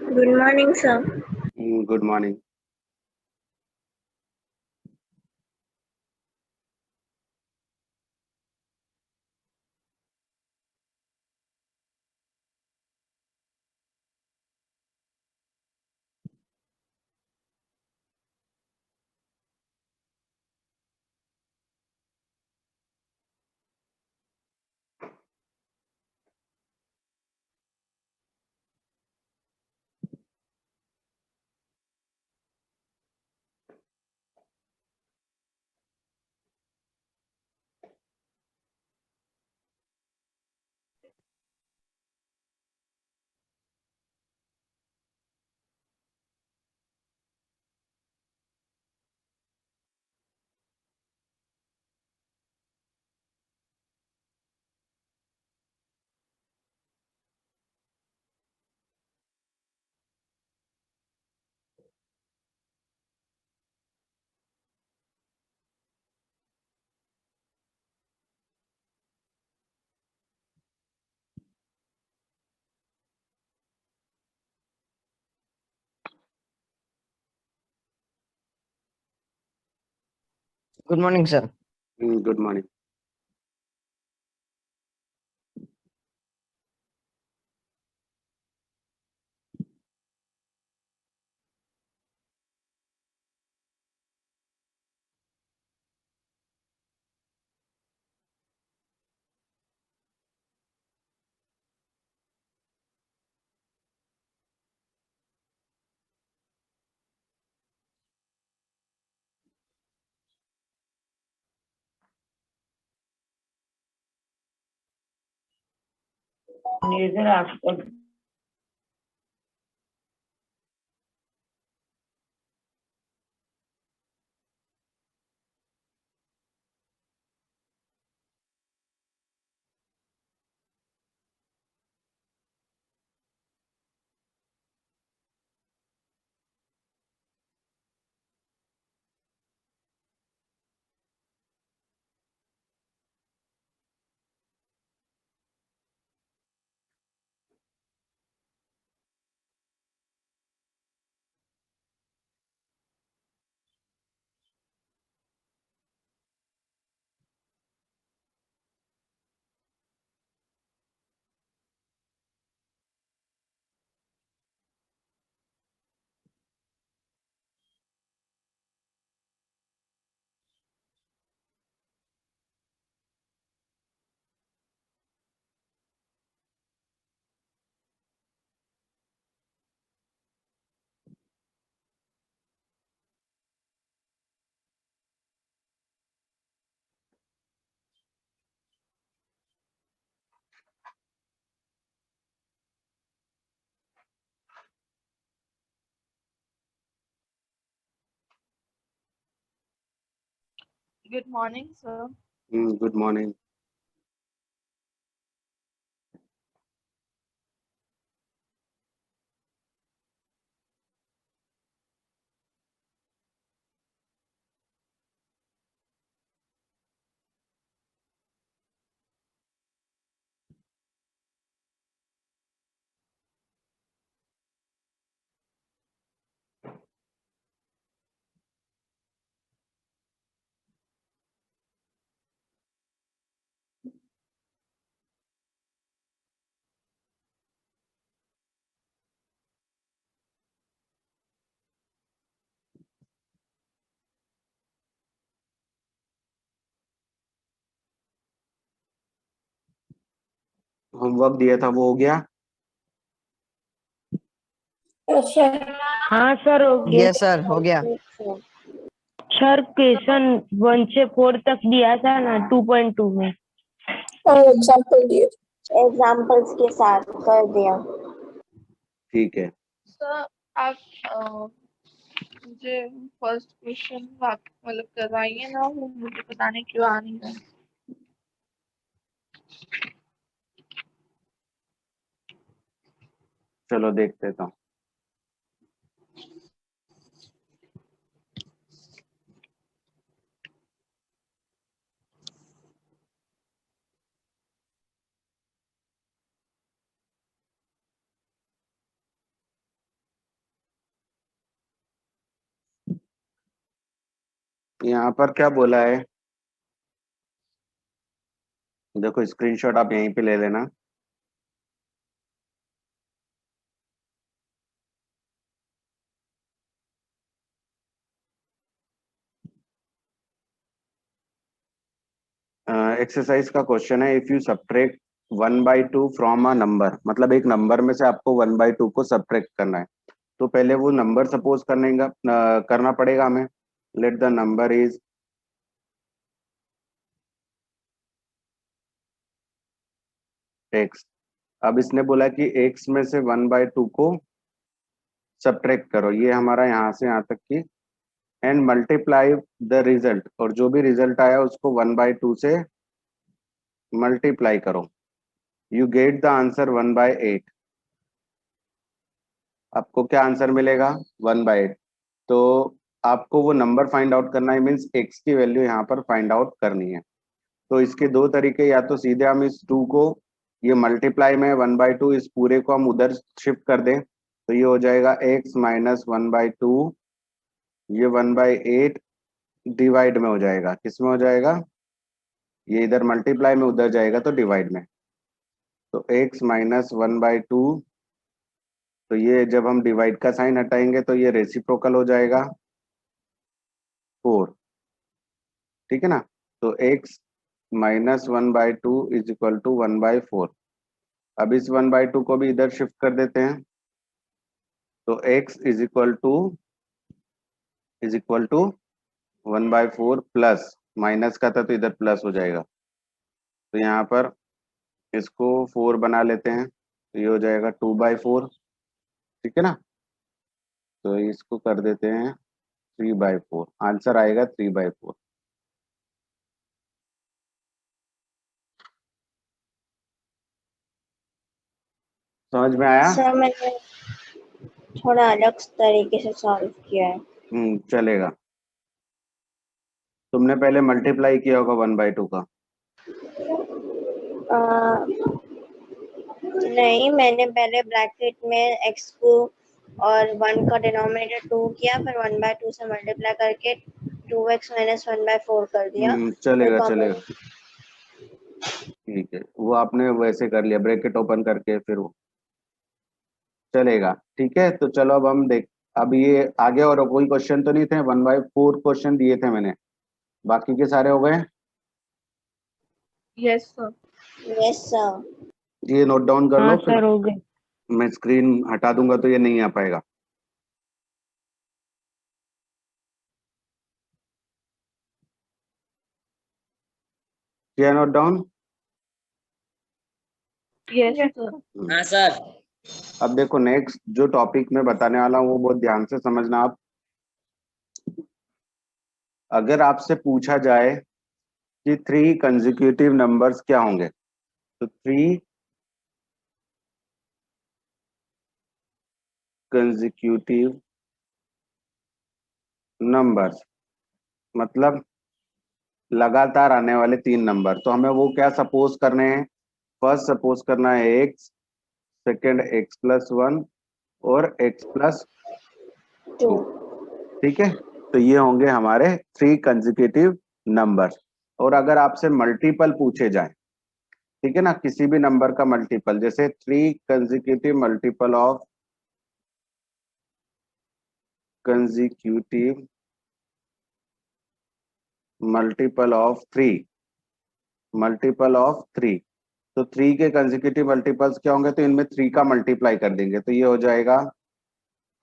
Good morning, sir. Good morning. Good morning, sir. Good morning. Good morning, sir. Good morning. Homework दिया था वो हो गया? हाँ सर हो गया। Yes, sir. हो गया. सर क्वेश्चन 1 से 4 तक दिया था ना 2.2 में। एग्जाम्पल दिए, एग्जाम्पल्स के साथ कर दिया। ठीक है. सर आप मुझे फर्स्ट क्वेश्चन मतलब करवाइए ना, वो मुझे पता नहीं क्यों आ नहीं रहा है। चलो देख लेता हूँ. यहाँ पर क्या बोला है, देखो स्क्रीनशॉट आप यहीं पे ले लेना। एक्सरसाइज का क्वेश्चन है, if you subtract 1/2 from a number, मतलब एक नंबर में से आपको 1/2 को सब्ट्रैक्ट करना है। तो पहले वो नंबर सपोज करना पड़ेगा हमें। Let the number is x। अब इसने बोला कि x में से 1/2 को सब्ट्रैक्ट करो, ये हमारा यहाँ से यहाँ तक की, एंड मल्टीप्लाई द रिजल्ट, और जो भी रिजल्ट आया उसको 1/2 से मल्टीप्लाई करो, यू गेट द आंसर 1/8। आपको क्या आंसर मिलेगा? 1/8। तो आपको वो नंबर फाइंड आउट करना है, मीन्स x की वैल्यू यहाँ पर फाइंड आउट करनी है। तो इसके दो तरीके, या तो सीधे हम इस 2 को, ये मल्टीप्लाई में 1/2, इस पूरे को हम उधर शिफ्ट कर दें, तो ये हो जाएगा x माइनस 1/2, ये 1/8 डिवाइड में हो जाएगा, किस में हो जाएगा? ये इधर मल्टीप्लाई में उधर जाएगा तो डिवाइड में। तो x माइनस 1/2, तो ये जब हम डिवाइड का साइन हटाएंगे तो ये रेसिप्रोकल हो जाएगा 4। ठीक है ना? तो x minus 1/2 is equal to 1/4। अब इस 1/2 को भी इधर शिफ्ट कर देते हैं, तो x is equal to 1/4 plus, minus का था तो इधर प्लस हो जाएगा, तो यहाँ पर इसको 4 बना लेते हैं, तो ये हो जाएगा 2/4। ठीक है ना? तो इसको कर देते हैं 3/4, आंसर आएगा 3/4। समझ में आया? सर मैंने थोड़ा अलग तरीके से सॉल्व किया है। चलेगा। तुमने पहले मल्टीप्लाई किया होगा 1/2 का। नहीं, मैंने पहले ब्रैकेट में x को और 1 का डिनोमिनेटर 2 किया, फिर 1/2 से मल्टीप्लाई करके 2x माइनस 1/4 कर दिया। चलेगा फिर चलेगा, कॉमन। ठीक है, वो आपने वैसे कर लिया, ब्रैकेट ओपन करके, फिर वो चलेगा। ठीक है, तो चलो अब हम देख, अब ये आगे और कोई क्वेश्चन तो नहीं थे? 1/4 क्वेश्चन दिए थे मैंने, बाकी के सारे हो गए? Yes sir. Yes sir. ये नोट डाउन कर लो, हाँ फिर सर, हो गए। मैं स्क्रीन हटा दूंगा तो ये नहीं आ पाएगा। किया नोट डाउन? Yes sir. हाँ सर। अब देखो, नेक्स्ट जो टॉपिक मैं बताने वाला हूँ वो बहुत ध्यान से समझना आप। अगर आपसे पूछा जाए कि 3 कंसेक्यूटिव नंबर्स क्या होंगे, तो 3 कंसेक्यूटिव नंबर्स मतलब लगातार आने वाले 3 नंबर, तो हमें वो क्या सपोज करने हैं? फर्स्ट सपोज करना है x, सेकंड x+1 और x+2। 2। ठीक है, तो ये होंगे हमारे 3 कंसेक्यूटिव नंबर्स। और अगर आपसे मल्टीपल पूछे जाए, ठीक है ना, किसी भी नंबर का मल्टीपल, जैसे 3 consecutive multiple of consecutive multiple of 3, multiple of 3, तो 3 के कंसेक्यूटिव मल्टीपल्स क्या होंगे? तो इनमें 3 का मल्टीप्लाई कर देंगे, तो ये हो जाएगा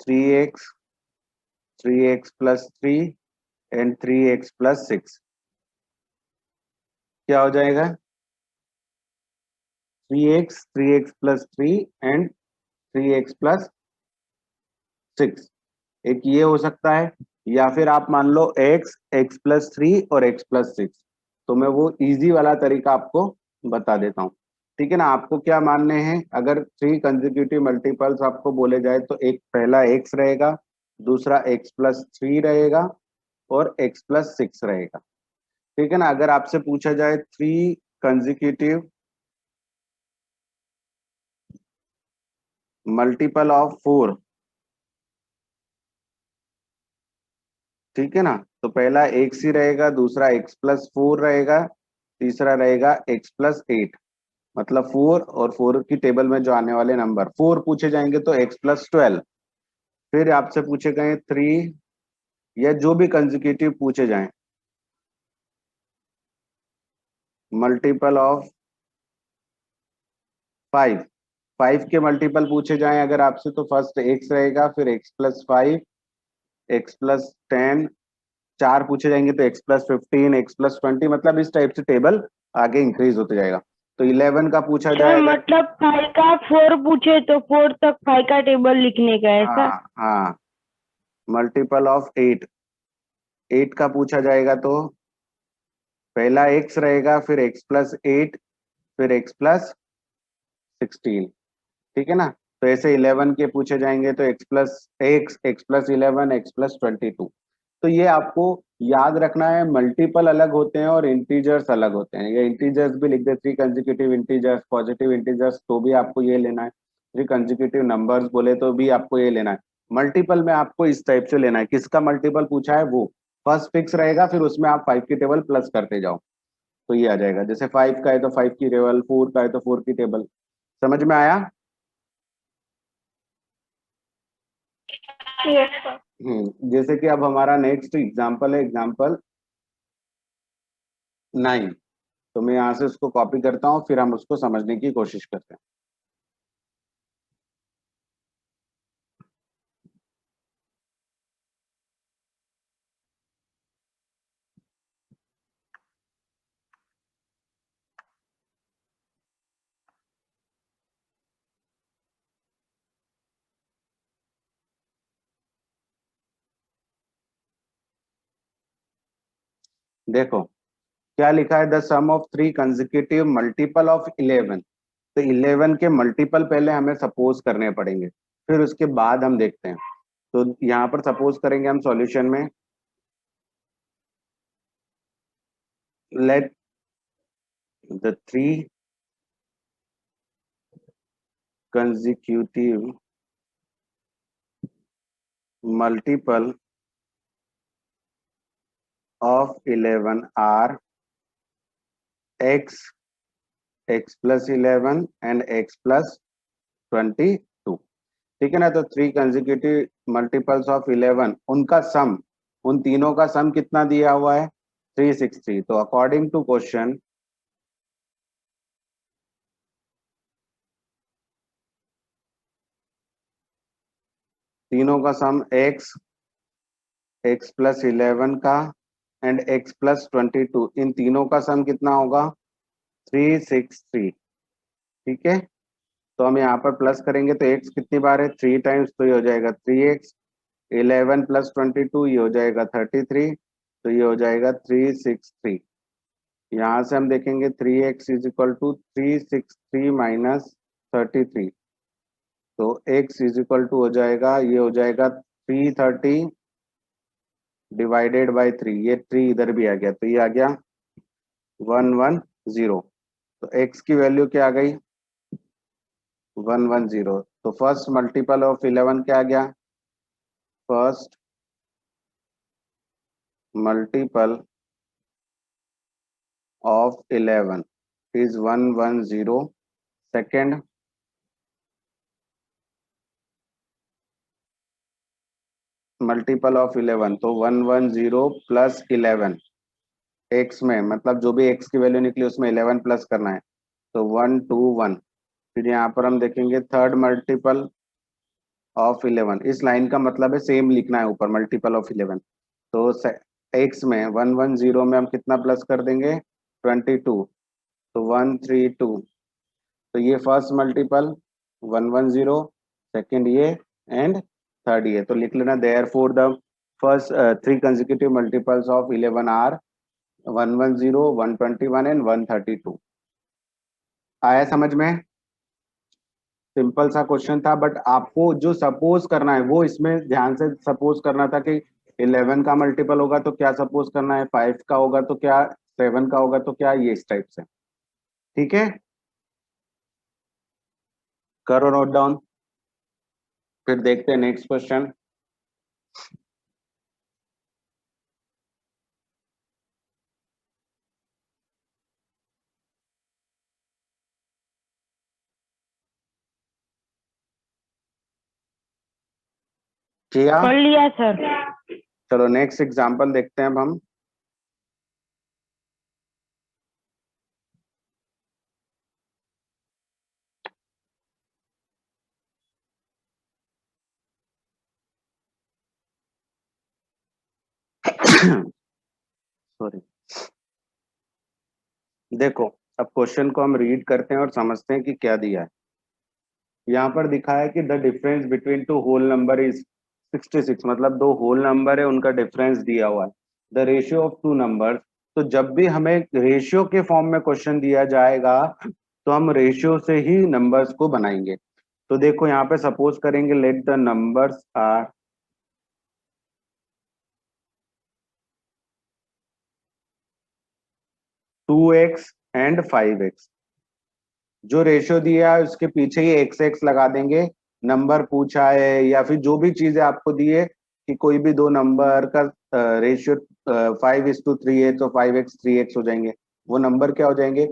3x, 3x+3 एंड 3x+6। क्या हो जाएगा? 3x, 3x+3 and 3x+6। एक ये हो सकता है, या फिर आप मान लो x, x+3 और x+6। तो मैं वो इजी वाला तरीका आपको बता देता हूँ। ठीक है ना? आपको क्या मानने हैं? अगर 3 कंसेक्यूटिव मल्टीपल्स आपको बोले जाए तो एक पहला x रहेगा, दूसरा x+3 रहेगा और x+6 रहेगा। ठीक है ना? अगर आपसे पूछा जाए 3 कंसेक्यूटिव मल्टीपल ऑफ 4, ठीक है ना, तो पहला x ही रहेगा, दूसरा x+4 रहेगा, तीसरा रहेगा x+8, मतलब 4 और 4 की टेबल में जो आने वाले नंबर 4 पूछे जाएंगे तो x+12, फिर आपसे पूछे गए 3 या जो भी कंसेक्यूटिव पूछे जाएं, मल्टीपल ऑफ 5, 5 के मल्टीपल पूछे जाएं अगर आपसे तो फर्स्ट x रहेगा, फिर x+5, x+10, 4 पूछे जाएंगे तो x+15, x+20, मतलब इस टाइप से टेबल आगे इंक्रीज होते जाएगा। तो 11 का पूछा सर जाएगा। मतलब 5 का 4 पूछे तो 4 तक 5 का टेबल लिखने का है ऐसा? हाँ हाँ, मल्टीपल ऑफ 8, 8 का पूछा जाएगा तो पहला x रहेगा, फिर x+8, फिर x+16, ठीक है ना। तो ऐसे 11 के पूछे जाएंगे तो x+1, x+11, x+22। तो ये आपको याद रखना है, मल्टीपल अलग होते हैं और इंटीजर्स अलग होते हैं। ये इंटीजर्स भी लिख दे, 3 कंसेक्यूटिव इंटीजर्स, पॉजिटिव इंटीजर्स, तो भी आपको ये लेना है। 3 कंसेक्यूटिव नंबर्स बोले तो भी आपको ये लेना है। मल्टीपल में आपको इस टाइप से लेना है, किसका मल्टीपल पूछा है वो फर्स्ट फिक्स रहेगा, फिर उसमें आप 5 की टेबल प्लस करते जाओ तो ये आ जाएगा। जैसे 5 का है तो 5 की टेबल, 4 का है तो 4 की टेबल। समझ में आया? Yes sir. जैसे कि अब हमारा नेक्स्ट एग्जाम्पल है, एग्जाम्पल 9। तो मैं यहाँ से उसको कॉपी करता हूँ, फिर हम उसको समझने की कोशिश करते हैं। देखो क्या लिखा है, the sum of 3 consecutive multiple of 11। तो 11 के मल्टीपल पहले हमें सपोज करने पड़ेंगे, फिर उसके बाद हम देखते हैं। तो यहाँ पर सपोज करेंगे हम सॉल्यूशन में, let the 3 consecutive multiple of 11 are x, x+11 and x+22, ठीक है ना। तो 3 कंसेक्यूटिव मल्टीपल्स ऑफ 11, उनका सम, उन तीनों का सम कितना दिया हुआ है 363। तो अकॉर्डिंग टू क्वेश्चन तीनों का सम x, x+11 का एंड x+22, इन तीनों का सम कितना होगा 363, ठीक है। तो हम यहाँ पर प्लस करेंगे तो x कितनी बार है 3 टाइम्स, तो ये हो जाएगा 3x, 11+22 ये हो जाएगा 33, तो ये हो जाएगा 363। यहाँ से हम देखेंगे 3x is equal to 363 minus 33, तो x इज इक्वल टू हो जाएगा, ये हो जाएगा 330 डिवाइडेड बाई 3, ये 3 इधर भी आ गया तो ये आ गया 110। तो x की वैल्यू क्या आ गई 110। तो फर्स्ट मल्टीपल ऑफ 11 क्या आ गया, first multiple of 11 is 110, second multiple of 11 तो 110 प्लस 11 x में, मतलब जो भी x की वैल्यू निकली उसमें 11 प्लस करना है, तो 121। फिर यहाँ पर हम देखेंगे थर्ड मल्टीपल ऑफ 11, इस लाइन का मतलब है सेम लिखना है ऊपर मल्टीपल ऑफ 11। तो x में 110 में हम कितना प्लस कर देंगे 22, तो 132। तो ये फर्स्ट मल्टीपल 110, सेकेंड ये एंड थर्ड ये। तो लिख लेना therefore the first 3 consecutive multiples of 11 are 110, 121 and 132। आया समझ में? सिंपल सा क्वेश्चन था, बट आपको जो सपोज करना है वो इसमें ध्यान से सपोज करना था कि 11 का मल्टीपल होगा तो क्या सपोज करना है, 5 का होगा तो क्या, 7 का होगा तो क्या, ये इस टाइप से, ठीक है। करो नोट डाउन, फिर देखते हैं नेक्स्ट क्वेश्चन। किया? कर लिया सर। चलो नेक्स्ट एग्जांपल देखते हैं अब हम। सॉरी, देखो अब क्वेश्चन को हम रीड करते हैं और समझते हैं कि क्या दिया है। यहाँ पर दिखा है कि the difference between two whole number is 66, मतलब दो होल नंबर है उनका डिफरेंस दिया हुआ है। The ratio of two numbers, तो जब भी हमें रेशियो के फॉर्म में क्वेश्चन दिया जाएगा तो हम रेशियो से ही नंबर्स को बनाएंगे। तो देखो यहाँ पे सपोज करेंगे let the numbers are 2x and 5x। जो रेशियो दिया है उसके पीछे ही एक्स एक्स लगा देंगे। नंबर पूछा है या फिर जो भी चीजें आपको दी है कि कोई भी दो नंबर का रेशियो 5:3 है तो 5x 3x हो जाएंगे, वो नंबर क्या हो जाएंगे।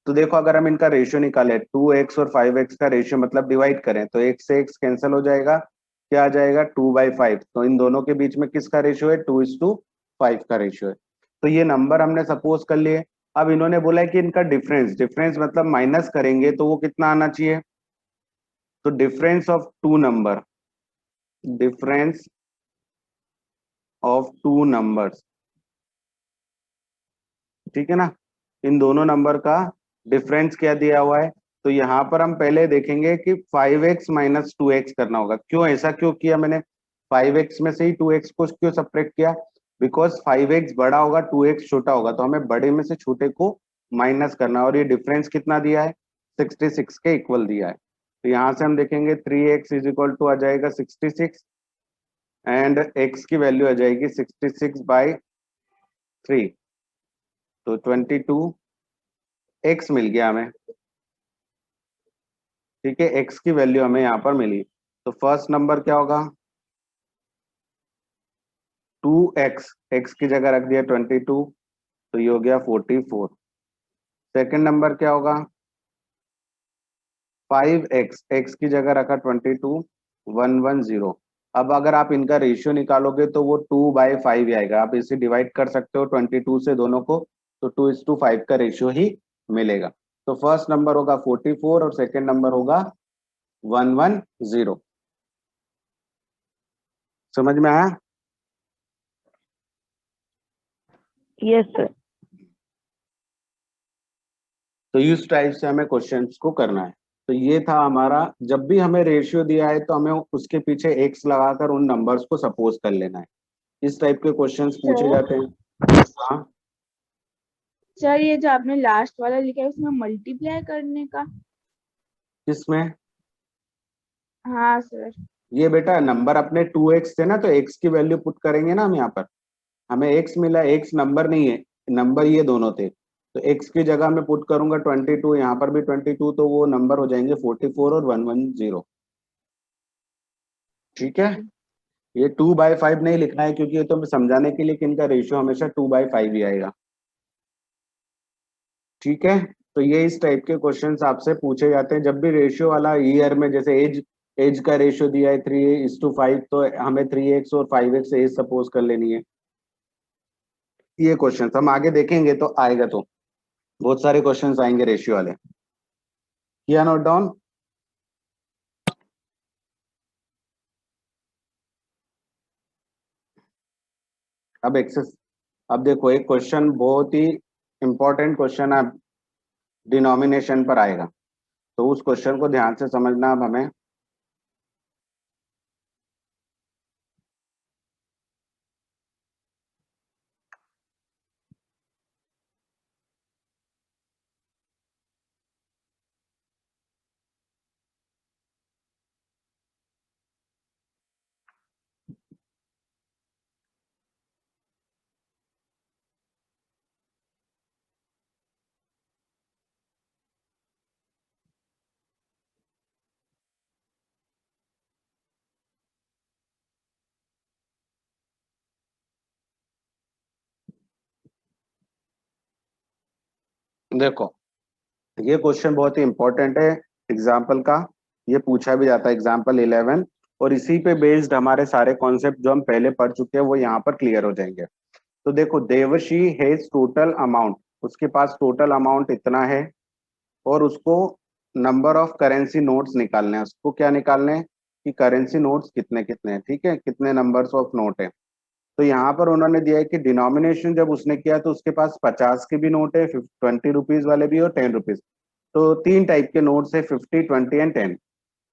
तो देखो अगर हम इनका रेशियो निकाले 2x और 5x का रेशियो मतलब डिवाइड करें तो x से x कैंसिल हो जाएगा, क्या आ जाएगा 2/5। तो इन दोनों के बीच में किसका रेशियो है 2:5 का रेशियो है। तो ये नंबर हमने सपोज कर लिए। अब इन्होंने बोला है कि इनका डिफरेंस, डिफरेंस मतलब माइनस करेंगे तो वो कितना आना चाहिए। तो difference of two number, difference of two numbers, ठीक है ना, इन दोनों नंबर का डिफरेंस क्या दिया हुआ है। तो यहाँ पर हम पहले देखेंगे कि 5x माइनस 2x करना होगा। क्यों, ऐसा क्यों किया मैंने, 5x में से ही 2x को क्यों सपरेट किया, बिकॉज 5x बड़ा होगा 2x छोटा होगा, तो हमें बड़े में से छोटे को माइनस करना है। और ये डिफरेंस कितना दिया है 66 के इक्वल दिया है। तो यहाँ से हम देखेंगे 3x इज इक्वल टू आ जाएगा 66 एंड x की वैल्यू आ जाएगी 66/3, तो 22x मिल गया हमें। ठीक है, x की वैल्यू हमें यहाँ पर मिली। तो फर्स्ट नंबर क्या होगा 2x, x की जगह रख दिया 22, तो ये हो गया 44। सेकंड नंबर क्या होगा 5x, x की जगह रखा 22, 110। अब अगर आप इनका रेशियो निकालोगे तो वो 2/5 ही आएगा। आप इसे डिवाइड कर सकते हो 22 से दोनों को, तो 2:5 का रेशियो ही मिलेगा। तो फर्स्ट नंबर होगा 44 और सेकंड नंबर होगा 110। समझ में आया? Yes sir. तो इस टाइप से हमें क्वेश्चंस को करना है। तो ये था हमारा, जब भी हमें रेशियो दिया है तो हमें उसके पीछे एक्स लगाकर उन नंबर्स को सपोज कर लेना है। इस टाइप के क्वेश्चंस पूछे जाते हैं। हाँ, सर ये जो आपने लास्ट वाला लिखा है उसमें मल्टीप्लाई करने का। किसमें? हाँ सर। ये बेटा नंबर अपने 2x थे ना, तो x की वैल्यू पुट करेंगे ना हम यहाँ पर। हमें x मिला, x नंबर नहीं है, नंबर ये दोनों थे, तो x की जगह मैं पुट करूंगा 22, यहाँ पर भी 22, तो वो नंबर हो जाएंगे 44 और 110। ठीक है, ये 2/5 नहीं लिखना है क्योंकि ये तो हमें समझाने के लिए कि इनका रेशियो हमेशा 2/5 ही आएगा। ठीक है, तो ये इस टाइप के क्वेश्चंस आपसे पूछे जाते हैं जब भी रेशियो वाला ईयर में, जैसे एज, एज का रेशियो दिया है 3:5, तो हमें 3x और 5x एज सपोज कर लेनी है। ये क्वेश्चन हम आगे देखेंगे तो आएगा, तो बहुत सारे क्वेश्चंस आएंगे रेशियो वाले। किया नोट डाउन? अब एक्सेस, अब देखो एक क्वेश्चन बहुत ही इंपॉर्टेंट क्वेश्चन है, डिनोमिनेशन पर आएगा, तो उस क्वेश्चन को ध्यान से समझना अब हमें। देखो ये क्वेश्चन बहुत ही इंपॉर्टेंट है एग्जाम्पल का, ये पूछा भी जाता है एग्जाम्पल 11 और इसी पे बेस्ड हमारे सारे कॉन्सेप्ट जो हम पहले पढ़ चुके हैं वो यहाँ पर क्लियर हो जाएंगे। तो देखो, देवशी हैज टोटल अमाउंट, उसके पास टोटल अमाउंट इतना है और उसको नंबर ऑफ करेंसी नोट्स निकालने हैं। उसको क्या निकालने हैं कि करेंसी नोट्स कितने कितने हैं, ठीक है, कितने नंबर्स ऑफ नोट है। तो यहाँ पर उन्होंने दिया है कि डिनोमिनेशन जब उसने किया तो उसके पास 50 के भी नोट है, 20 रुपीज वाले भी और 10 रुपीज। तो 3 टाइप के नोट्स है, 50, 20 and 10।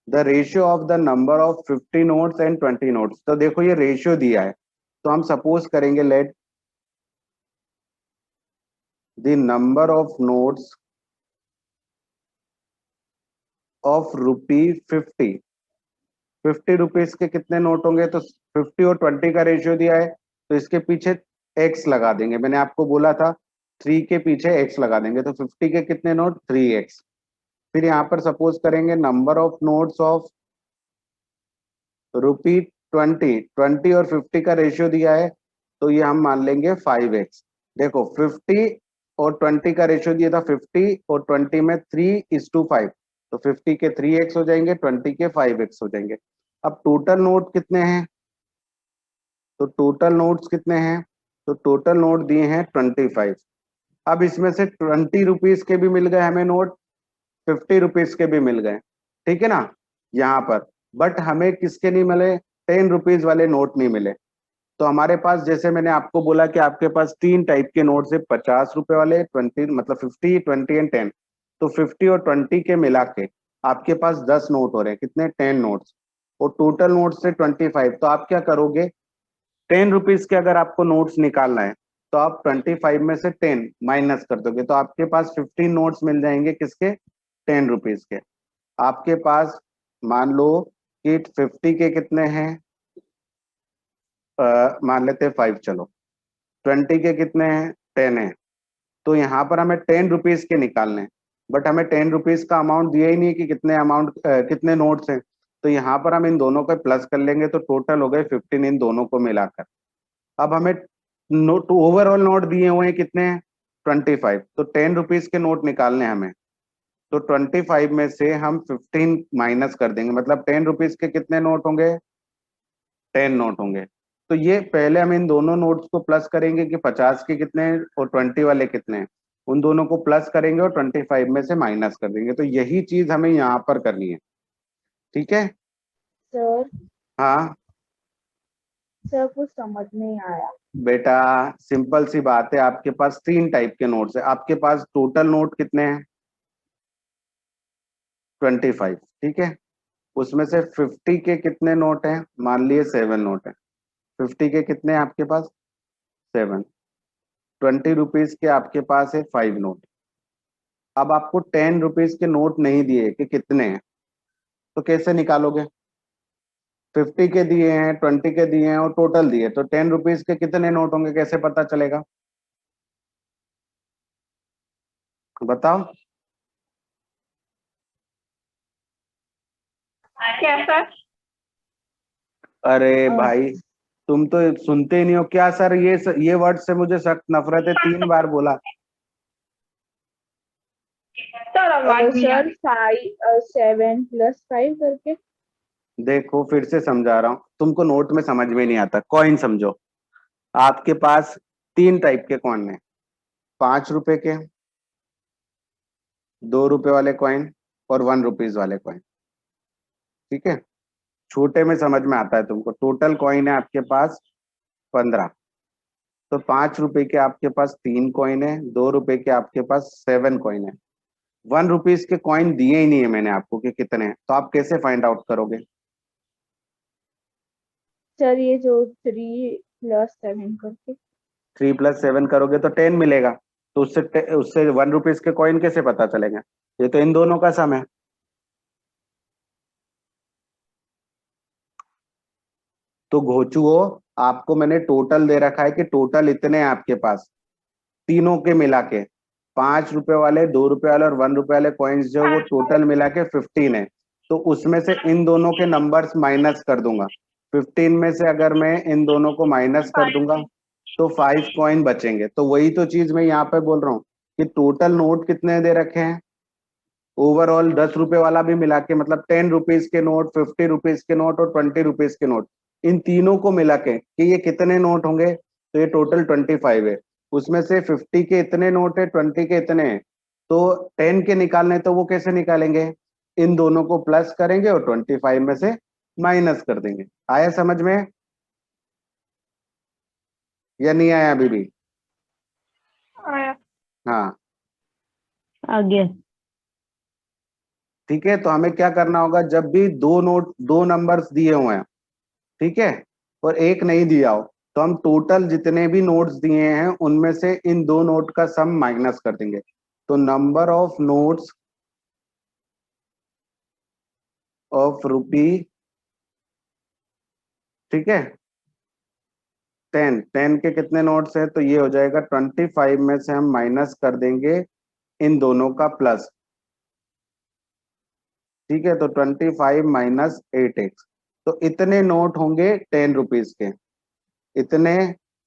The ratio of the number of 50 notes and 20 notes. तो देखो ये रेशियो दिया है, तो हम सपोज करेंगे let the number of notes of ₹50। 50 rupees के कितने नोट होंगे, तो 50 और 20 का रेशियो दिया है, तो इसके पीछे एक्स लगा देंगे। मैंने आपको बोला था 3 के पीछे एक्स लगा देंगे, तो 50 के कितने नोट, 3x। फिर यहाँ पर सपोज करेंगे नंबर ऑफ नोट्स ऑफ ₹20। 20 और 50 का रेशियो दिया है, तो ये हम मान लेंगे 5x। देखो 50 और 20 का रेशियो दिया था, 50 और 20 में 3:5, तो 50 के 3x हो जाएंगे, 20 के 5x हो जाएंगे। अब टोटल नोट कितने हैं, तो टोटल नोट्स कितने हैं, तो टोटल नोट दिए हैं 25। अब इसमें से 20 रुपीज के भी मिल गए हमें नोट, 50 रुपीज के भी मिल गए, ठीक है ना यहाँ पर। बट हमें किसके नहीं मिले, 10 रुपीज वाले नोट नहीं मिले। तो हमारे पास, जैसे मैंने आपको बोला कि आपके पास 3 टाइप के नोट्स है, 50 रुपए वाले, 20 मतलब 50, 20 एंड 10। तो 50 और 20 के मिला के आपके पास 10 नोट हो रहे हैं, कितने, 10 नोट्स। और टोटल नोट्स से 25। तो आप क्या करोगे, 10 रुपीज के अगर आपको नोट्स निकालना है तो आप 25 में से 10 माइनस कर दोगे, तो आपके पास 15 नोट्स मिल जाएंगे, किसके, 10 रुपीज के। आपके पास मान लो कि 50 के कितने हैं, मान लेते हैं 5, चलो 20 के कितने हैं, 10 है। तो यहाँ पर हमें 10 रुपीज के निकालने हैं, बट हमें 10 रुपीज का अमाउंट दिया ही नहीं कि कितने अमाउंट कितने नोट्स हैं। तो यहाँ पर हम इन दोनों को प्लस कर लेंगे, तो टोटल हो गए 15 इन दोनों को मिलाकर। अब हमें नोट, ओवरऑल नोट दिए हुए हैं कितने हैं, 25। तो 10 रुपीज के नोट निकालने हैं हमें, तो 25 में से हम 15 माइनस कर देंगे, मतलब 10 रुपीज के कितने नोट होंगे, 10 नोट होंगे। तो ये पहले हम इन दोनों नोट्स को प्लस करेंगे कि 50 के कितने हैं और 20 वाले कितने हैं, उन दोनों को प्लस करेंगे और 25 में से माइनस कर देंगे। तो यही चीज हमें यहाँ पर करनी है, ठीक है। सर हाँ सर कुछ समझ नहीं आया। बेटा, सिंपल सी बात है, आपके पास 3 टाइप के नोट्स है, आपके पास टोटल नोट कितने हैं, 25, ठीक है। उसमें से 50 के कितने नोट हैं, मान लिए 7 नोट है। 50 के कितने हैं आपके पास, 7। 20 रुपीज के आपके पास है 5 नोट। अब आपको 10 रुपीज के नोट नहीं दिए कि कितने हैं, तो कैसे निकालोगे, 50 के दिए हैं, 20 के दिए हैं और टोटल दिए, तो 10 रुपीज के कितने नोट होंगे, कैसे पता चलेगा, बताओ। क्या सर? अरे भाई, तुम तो सुनते ही नहीं हो क्या सर, ये वर्ड से मुझे सख्त नफरत है, 3 बार बोला। सर आवाज नहीं आ सर रही। 7 + 5 करके। देखो फिर से समझा रहा हूँ, तुमको नोट में समझ में नहीं आता, कॉइन समझो। आपके पास 3 टाइप के कॉइन है, 5 रुपए के, 2 रुपए वाले कॉइन और 1 रुपीज वाले कॉइन, ठीक है। छोटे में समझ में आता है तुमको। टोटल कॉइन है आपके पास 15। तो 5 रुपए के आपके पास 3 कॉइन है, 2 रुपए के आपके पास 7 कॉइन है। 1 रुपीज के कॉइन दिए ही नहीं है मैंने आपको कि कितने हैं, तो आप कैसे फाइंड आउट करोगे। सर ये जो 3 + 7 करके। 3 + 7 करोगे तो 10 मिलेगा, तो उससे 1 रुपीज के कॉइन कैसे पता चलेगा, ये तो इन दोनों का सम है। तो घोचुओ, आपको मैंने टोटल दे रखा है कि टोटल इतने हैं आपके पास, तीनों के मिला के, 5 रुपए वाले, 2 रुपए वाले और 1 रुपए वाले कॉइन्स जो वो टोटल मिला के 15 है। तो उसमें से इन दोनों के नंबर्स माइनस कर दूंगा। 15 में से अगर मैं इन दोनों को माइनस कर दूंगा तो 5 कॉइन बचेंगे। तो वही तो चीज मैं यहाँ पे बोल रहा हूँ कि टोटल नोट कितने दे रखे हैं, ओवरऑल 10 रुपए वाला भी मिला के, मतलब 10 रुपीज के नोट, 50 रुपीज के नोट और 20 रुपीज के नोट, इन तीनों को मिला के कि ये कितने नोट होंगे, तो ये टोटल 25 है। उसमें से 50 के इतने नोट है, 20 के इतने हैं, तो 10 के निकालने, तो वो कैसे निकालेंगे, इन दोनों को प्लस करेंगे और 25 में से माइनस कर देंगे। आया समझ में या नहीं आया अभी भी? आया। हाँ आगे। ठीक है, तो हमें क्या करना होगा, जब भी दो नंबर्स दिए हुए हैं, ठीक है, और एक नहीं दिया हो, तो हम टोटल जितने भी नोट्स दिए हैं उनमें से इन दो नोट का सम माइनस कर देंगे। तो number of notes of rupee, ठीक है, 10 के कितने नोट्स हैं, तो ये हो जाएगा 25 में से हम माइनस कर देंगे इन दोनों का प्लस, ठीक है, तो 25 माइनस 8x, तो इतने नोट होंगे 10 रुपीज के, इतने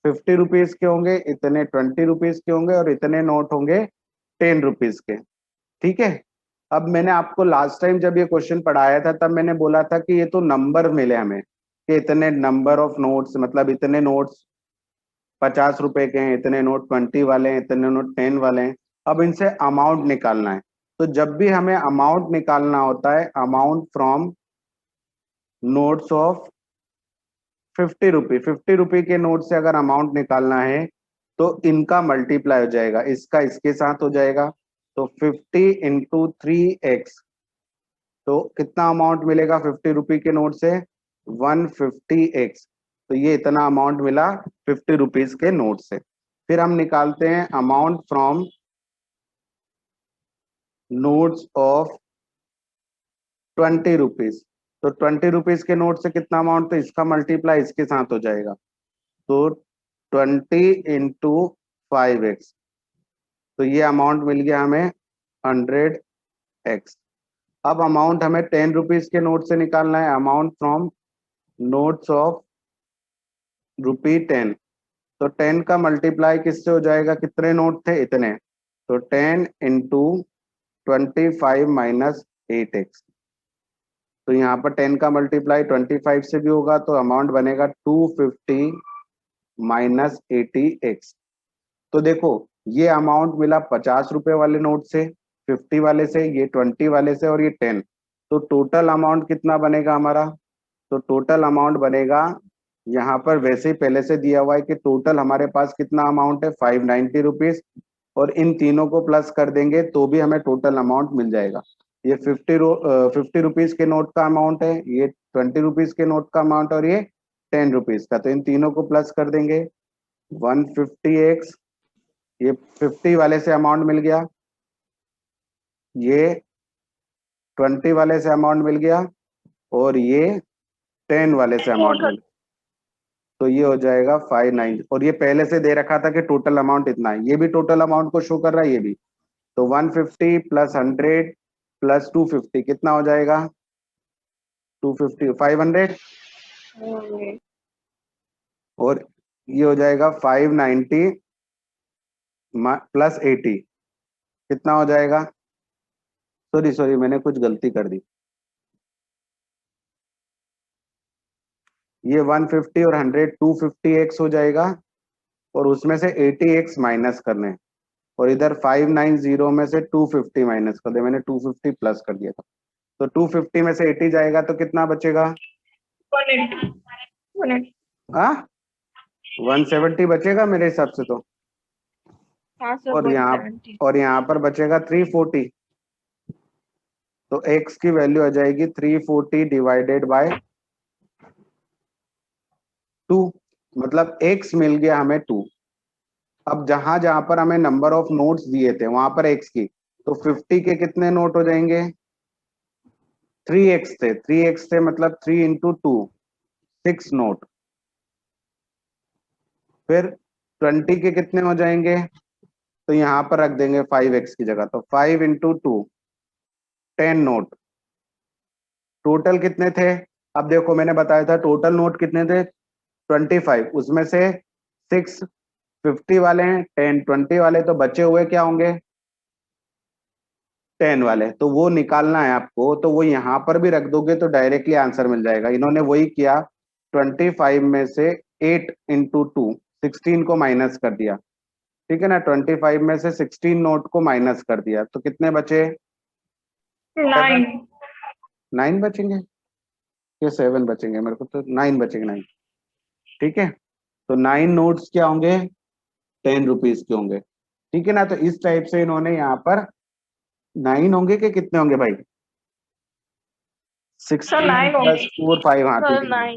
50 रुपीज के होंगे, इतने 20 रुपीज के होंगे और इतने नोट होंगे 10 रुपीज के, ठीक है। अब मैंने आपको लास्ट टाइम जब ये क्वेश्चन पढ़ाया था तब मैंने बोला था कि ये तो नंबर मिले हमें, कि इतने नंबर ऑफ नोट्स, मतलब इतने नोट्स 50 रुपए के हैं, इतने नोट 20 वाले हैं, इतने नोट 10 वाले हैं। अब इनसे अमाउंट निकालना है, तो जब भी हमें अमाउंट निकालना होता है, अमाउंट फ्रॉम नोट्स ऑफ 50 रुपए के नोट से अगर अमाउंट निकालना है तो इनका मल्टीप्लाई हो जाएगा, इसका इसके साथ हो जाएगा, तो 50 इंटू 3x, तो कितना अमाउंट मिलेगा 50 रुपए के नोट से, 150x, तो ये इतना अमाउंट मिला 50 रुपीज के नोट से। फिर हम निकालते हैं amount from notes of 20 rupees, तो 20 रुपीज के नोट से कितना अमाउंट, तो इसका मल्टीप्लाई इसके साथ हो जाएगा, तो 20 इंटू 5x, तो ये अमाउंट मिल गया हमें 100x। अब अमाउंट हमें 10 रुपीज के नोट से निकालना है, अमाउंट फ्रॉम नोट्स ऑफ ₹10, तो 10 का मल्टीप्लाई किससे हो जाएगा, कितने नोट थे इतने, तो 10 इंटू 25 माइनस 8x, तो यहाँ पर 10 का मल्टीप्लाई 25 से भी होगा, तो अमाउंट बनेगा 250 माइनस 80x। तो देखो ये अमाउंट मिला 50 रुपए वाले नोट से, 50 वाले से, ये 20 वाले से और ये 10, तो टोटल अमाउंट कितना बनेगा हमारा, तो टोटल अमाउंट बनेगा, यहाँ पर वैसे ही पहले से दिया हुआ है कि टोटल हमारे पास कितना अमाउंट है 590 रुपीज, और इन तीनों को प्लस कर देंगे तो भी हमें टोटल अमाउंट मिल जाएगा। ये 50 रुपीज के नोट का अमाउंट है, ये 20 रुपीज के नोट का अमाउंट और ये 10 रुपीज का, तो इन तीनों को प्लस कर देंगे 150x, ये 50 वाले से अमाउंट मिल गया, ये 20 वाले से अमाउंट मिल गया और ये 10 वाले से अमाउंट मिल गया, तो ये हो जाएगा 590, और ये पहले से दे रखा था कि टोटल अमाउंट इतना है, ये भी टोटल अमाउंट को शो कर रहा है ये भी, तो 150 प्लस 100 प्लस 250 कितना हो जाएगा, 250 500, और ये हो जाएगा 590 प्लस 80 कितना हो जाएगा, सॉरी मैंने कुछ गलती कर दी, ये 150 और 100 250x हो जाएगा, और उसमें से 80x माइनस करने हैं, और इधर 590 में से 250 माइनस कर दे, मैंने 250 प्लस कर दिया था, तो 250 में से 80 जाएगा तो कितना बचेगा, 170 बचेगा मेरे हिसाब से तो, हाँ सर, और यहाँ पर बचेगा 340, तो x की वैल्यू आ जाएगी 340 डिवाइडेड बाय 2, मतलब x मिल गया हमें 2। अब जहां जहां पर हमें नंबर ऑफ नोट्स दिए थे वहां पर x की, तो 50 के कितने नोट हो जाएंगे, 3x थे, 3x थे मतलब 3 इंटू 2 6 नोट, फिर 20 के कितने हो जाएंगे, तो यहाँ पर रख देंगे 5x की जगह, तो 5 इंटू 2 10 नोट, टोटल कितने थे, अब देखो मैंने बताया था टोटल नोट कितने थे 25, उसमें से 6 50 वाले हैं, 10 20 वाले, तो बचे हुए क्या होंगे 10 वाले, तो वो निकालना है आपको, तो वो यहाँ पर भी रख दोगे तो डायरेक्टली आंसर मिल जाएगा। इन्होंने वही किया, 25 में से 8 इंटू 2, 16 को माइनस कर दिया, ठीक है ना। 25 में से 16 नोट को माइनस कर दिया, तो कितने बचे? 9 बचेंगे या 7 बचेंगे? मेरे को तो 9 बचेंगे, 9, ठीक है। तो 9 नोट्स क्या होंगे? 10 रुपीज के होंगे, ठीक है ना। तो इस टाइप से इन्होंने यहाँ पर 9 होंगे कि कितने होंगे भाई? 16 प्लस 4 5, हाँ ठीक है।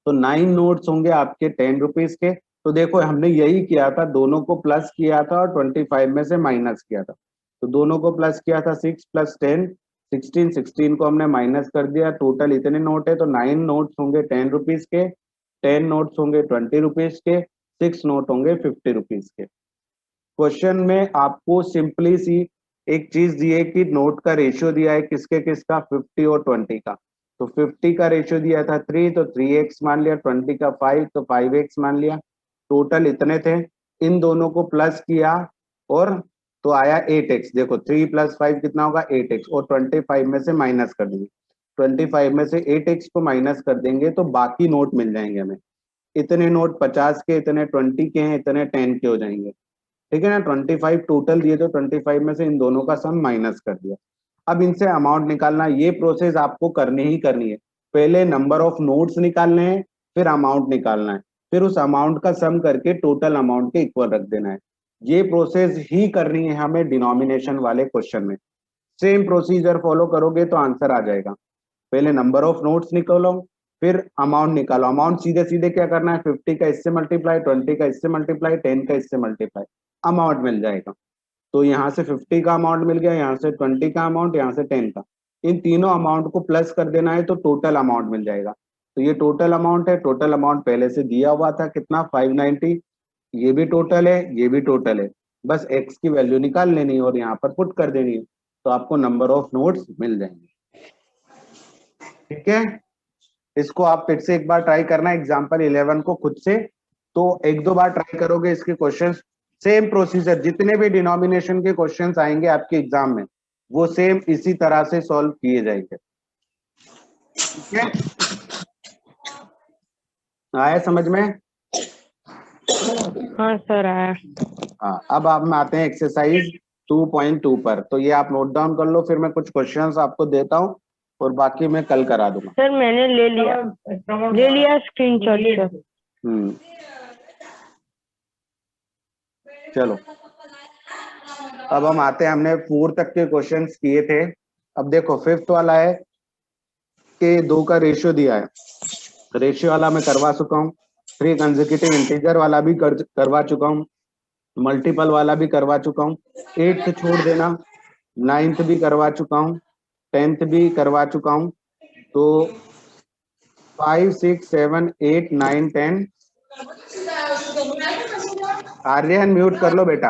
तो 9 नोट्स होंगे आपके 10 रुपीज के। तो देखो हमने यही किया था, दोनों को प्लस किया था और 25 में से माइनस किया था। तो दोनों को प्लस किया था, 6 प्लस 10 16, 16 को हमने माइनस कर दिया, टोटल इतने नोट है। तो 9 नोट्स होंगे 10 रुपीज के, 10 नोट्स होंगे 20 रुपीज के, 6 नोट होंगे 50 रुपीज के। क्वेश्चन में आपको सिंपली सी एक चीज दी है कि नोट का रेशियो दिया है, किसके किसका? 50 और 20 का। तो 50 का रेशियो दिया था 3, तो 3x मान लिया, 20 का 5, तो 5x मान लिया। टोटल इतने थे, इन दोनों को प्लस किया और तो आया 8x। देखो 3 प्लस 5 कितना होगा? 8x, और 25 में से माइनस कर देंगे। 25 में से 8x को माइनस कर देंगे तो बाकी नोट मिल जाएंगे हमें। इतने नोट 50 के, इतने 20 के हैं, इतने 10 के हो जाएंगे, ठीक है ना। 25 टोटल दिए, तो 25 में से इन दोनों का सम माइनस कर दिया। अब इनसे अमाउंट निकालना, ये प्रोसेस आपको करनी ही करनी है। पहले नंबर ऑफ नोट्स निकालने हैं, फिर अमाउंट निकालना है, फिर उस अमाउंट का सम करके टोटल अमाउंट के इक्वल रख देना है। ये प्रोसेस ही करनी है हमें डिनोमिनेशन वाले क्वेश्चन में। सेम प्रोसीजर फॉलो करोगे तो आंसर आ जाएगा। पहले नंबर ऑफ नोट्स निकालो, फिर अमाउंट निकालो। अमाउंट सीधे सीधे क्या करना है? 50 का इससे मल्टीप्लाई, 20 का इससे मल्टीप्लाई, 10 का इससे मल्टीप्लाई, अमाउंट मिल जाएगा। तो यहाँ से 50 का अमाउंट मिल गया, यहाँ से 20 का अमाउंट, यहाँ से 10 का। इन तीनों अमाउंट को प्लस कर देना है तो टोटल अमाउंट मिल जाएगा। तो ये टोटल अमाउंट है। टोटल अमाउंट पहले से दिया हुआ था, कितना? 590। ये भी टोटल है, ये भी टोटल है। बस x की वैल्यू निकाल लेनी है और यहाँ पर पुट कर देनी है, तो आपको नंबर ऑफ नोट्स मिल जाएंगे, ठीक है। इसको आप फिर से एक बार ट्राई करना एग्जाम्पल 11 को खुद से। तो एक दो बार ट्राई करोगे इसके क्वेश्चंस, सेम प्रोसीजर, जितने भी डिनोमिनेशन के क्वेश्चंस आएंगे आपके एग्जाम में वो सेम इसी तरह से सॉल्व किए जाएंगे, ठीक है। आया समझ में? हाँ सर आया। हाँ, अब आप में आते हैं एक्सरसाइज 2.2 पर। तो ये आप नोट डाउन कर लो, फिर मैं कुछ क्वेश्चंस आपको देता हूँ और बाकी मैं कल करा दूंगा। सर मैंने ले लिया स्क्रीनशॉट सर। चलो अब हम आते हैं, हमने 4 तक के क्वेश्चंस किए थे। अब देखो 5th वाला है कि 2 का रेशियो दिया है। रेशियो वाला मैं करवा चुका हूँ, 3 कंसेक्यूटिव इंटीजर वाला भी करवा चुका हूँ, मल्टीपल वाला भी करवा चुका हूँ। 8th छोड़ देना, 9th भी करवा चुका हूँ, 10th भी करवा चुका हूँ। तो 5 6 7 8 9 10। आर्यन म्यूट कर लो बेटा।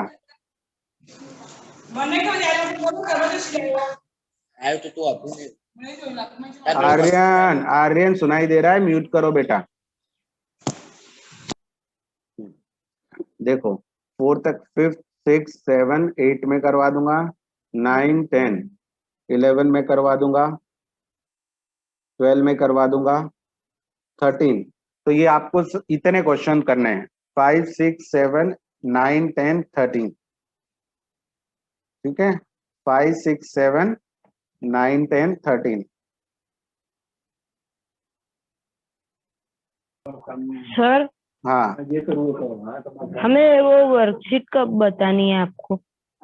आर्यन, आर्यन सुनाई दे रहा है? म्यूट करो बेटा। देखो 4 तक 5th 6 7 8 में करवा दूंगा, 9 10 11 में करवा दूंगा, 12 में करवा दूंगा, 13। तो ये आपको इतने क्वेश्चन करने हैं, 5 6 7 9 10 13, ठीक है। 5 6 7 9 10 13। सर हाँ, हमें वो वर्कशीट कब बतानी है आपको?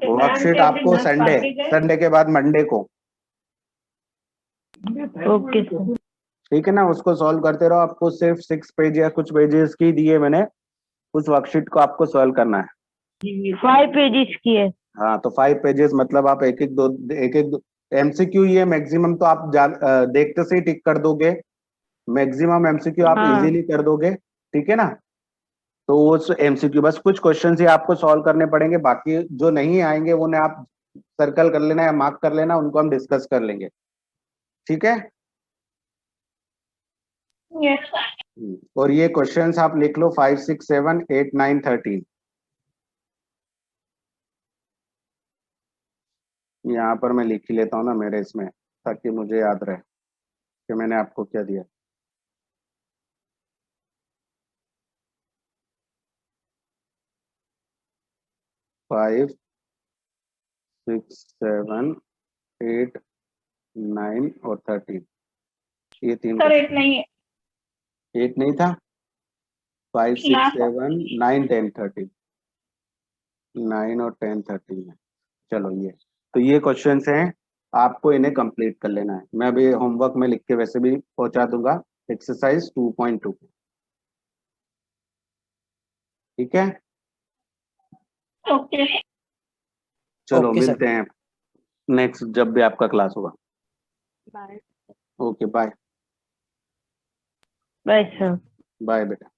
वर्कशीट आपको संडे के बाद मंडे को, ओके सर। ठीक है ना। उसको सॉल्व करते रहो। आपको सिर्फ 6 पेज या कुछ पेजेस की दिए मैंने, उस वर्कशीट को आपको सॉल्व करना है। 5 पेजेस की है। हाँ, तो 5 पेजेस मतलब आप एक एक दो एमसीक्यू, ये मैक्सिमम तो आप देखते से ही टिक कर दोगे, मैक्सिमम एमसीक्यू आप हाँ। इजीली कर दोगे, ठीक है ना। तो उस एमसीक्यू बस कुछ क्वेश्चन ही आपको सॉल्व करने पड़ेंगे, बाकी जो नहीं आएंगे वो ने आप सर्कल कर लेना या मार्क कर लेना, उनको हम डिस्कस कर लेंगे, ठीक है। और ये क्वेश्चंस आप लिख लो 5 6 7 8 9 13। यहाँ पर मैं लिख ही लेता हूँ ना मेरे इसमें, ताकि मुझे याद रहे कि मैंने आपको क्या दिया। फाइव, 6, 7, 8, 9 और 13, ये तीन सर क्वेश्चन। 8 नहीं है। 8 नहीं था? 5, 6, ना 7, 9, 10, 13, 9 और 10, 13 है। चलो तो ये क्वेश्चंस हैं, आपको इन्हें कंप्लीट कर लेना है। मैं अभी होमवर्क में लिख के वैसे भी पहुंचा दूंगा, एक्सरसाइज 2.2। ठीक है, ओके। चलो ओके सर। मिलते हैं नेक्स्ट जब भी आपका क्लास होगा। Bye. Okay bye. Bye sir. Bye बेटा।